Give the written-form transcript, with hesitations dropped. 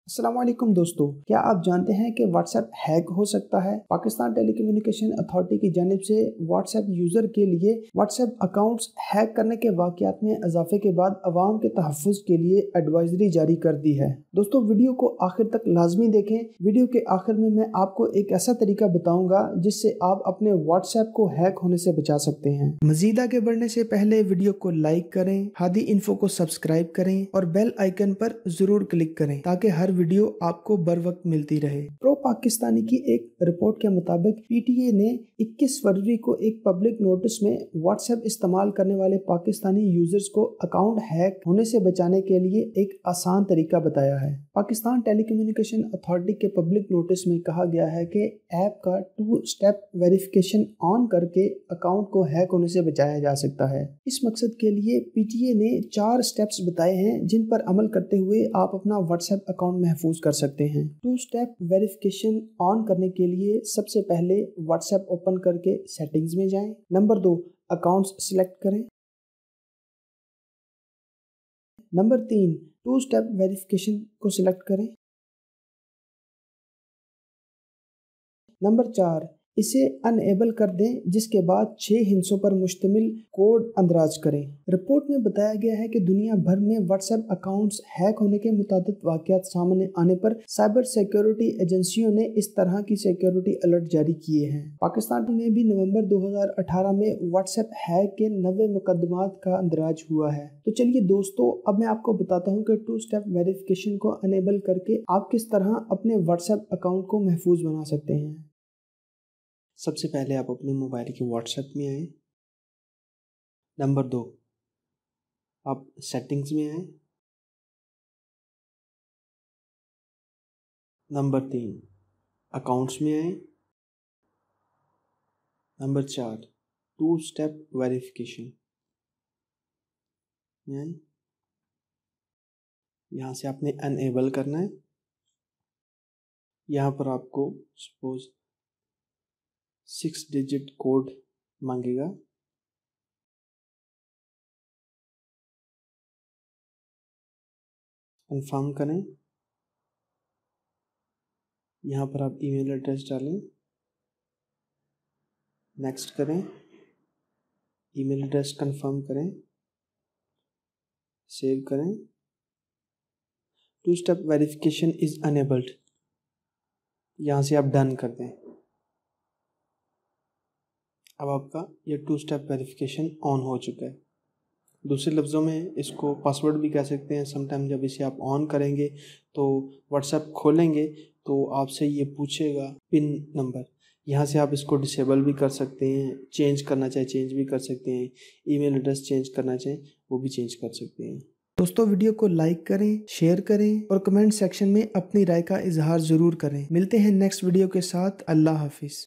अस्सलाम वालेकुम दोस्तों, क्या आप जानते हैं कि व्हाट्सएप हैक हो सकता है? पाकिस्तान टेलीकम्युनिकेशन अथॉरिटी की जानिब से व्हाट्सएप यूज़र के लिए व्हाट्सएप अकाउंट्स हैक करने के वाक़यात में इजाफे के बाद अवाम के तहफ़्फ़ुज़ के लिए एडवाइजरी जारी कर दी है। दोस्तों, वीडियो को आखिर तक लाजमी देखें। वीडियो के आखिर में मैं आपको एक ऐसा तरीका बताऊंगा जिससे आप अपने व्हाट्सएप को हैक होने से बचा सकते हैं। मज़ीद आगे बढ़ने से पहले वीडियो को लाइक करें, हादी इन्फो को सब्सक्राइब करें और बेल आइकन पर ज़रूर क्लिक करें ताकि हर वीडियो आपको बर वक्त मिलती रहे। प्रो पाकिस्तानी की एक रिपोर्ट के मुताबिक पीटीए ने 21 फरवरी को एक पब्लिक नोटिस में व्हाट्सएप इस्तेमाल करने वाले पाकिस्तानी यूजर्स को अकाउंट हैक होने से बचाने के लिए एक आसान तरीका बताया है। पाकिस्तान टेलीकम्युनिकेशन अथॉरिटी के पब्लिक नोटिस में कहा गया है कि ऐप का 2 स्टेप वेरिफिकेशन ऑन करके अकाउंट को हैक होने से बचाया जा सकता है। इस मकसद के लिए पीटीए ने 4 स्टेप्स बताए हैं जिन पर अमल करते हुए आप अपना व्हाट्सएप अकाउंट महफूज कर सकते हैं। 2 स्टेप वेरिफिकेशन ऑन करने के लिए सबसे पहले व्हाट्सएप ओपन करके सेटिंग्स में जाएं। नंबर 2, अकाउंट्स सिलेक्ट करें। नंबर 3, 2 स्टेप वेरिफिकेशन को सिलेक्ट करें। नंबर 4, इसे अनएबल कर दें, जिसके बाद 6 हिस्सों पर मुश्तमिल कोड अंदराज करें। रिपोर्ट में बताया गया है कि दुनिया भर में व्हाट्सएप अकाउंट्स हैक होने के मुताबिक वाक़यात सामने आने पर साइबर सिक्योरिटी एजेंसियों ने इस तरह की सिक्योरिटी अलर्ट जारी किए हैं। पाकिस्तान में भी नवंबर 2018 में व्हाट्सएप हैक के 90 मुकदमात का अंदराज हुआ है। तो चलिए दोस्तों, अब मैं आपको बताता हूँ कि 2 स्टेप वेरिफिकेशन को अनेबल करके आप किस तरह अपने व्हाट्सएप अकाउंट को महफूज बना सकते हैं। सबसे पहले आप अपने मोबाइल के व्हाट्सएप में आए। नंबर 2, आप सेटिंग्स में आए। नंबर 3, अकाउंट्स में आए। नंबर 4, 2 स्टेप वेरिफिकेशन में आए। यहाँ से आपने अनएबल करना है। यहाँ पर आपको सपोज 6 डिजिट कोड मांगेगा। कंफर्म करें। यहाँ पर आप ईमेल एड्रेस डालें। नेक्स्ट करें। ईमेल एड्रेस कंफर्म करें। सेव करें। 2 स्टेप वेरिफिकेशन इज अनेबल्ड। यहाँ से आप डन कर दें। अब आपका ये 2 स्टेप वेरिफिकेशन ऑन हो चुका है। दूसरे लफ्ज़ों में इसको पासवर्ड भी कह सकते हैं। समटाइम जब इसे आप ऑन करेंगे तो व्हाट्सएप खोलेंगे तो आपसे ये पूछेगा पिन नंबर। यहाँ से आप इसको डिसेबल भी कर सकते हैं, चेंज करना चाहे चेंज भी कर सकते हैं, ईमेल एड्रेस चेंज करना चाहे वो भी चेंज कर सकते हैं। दोस्तों, वीडियो को लाइक करें, शेयर करें और कमेंट सेक्शन में अपनी राय का इजहार ज़रूर करें। मिलते हैं नेक्स्ट वीडियो के साथ। अल्लाह हाफिज़।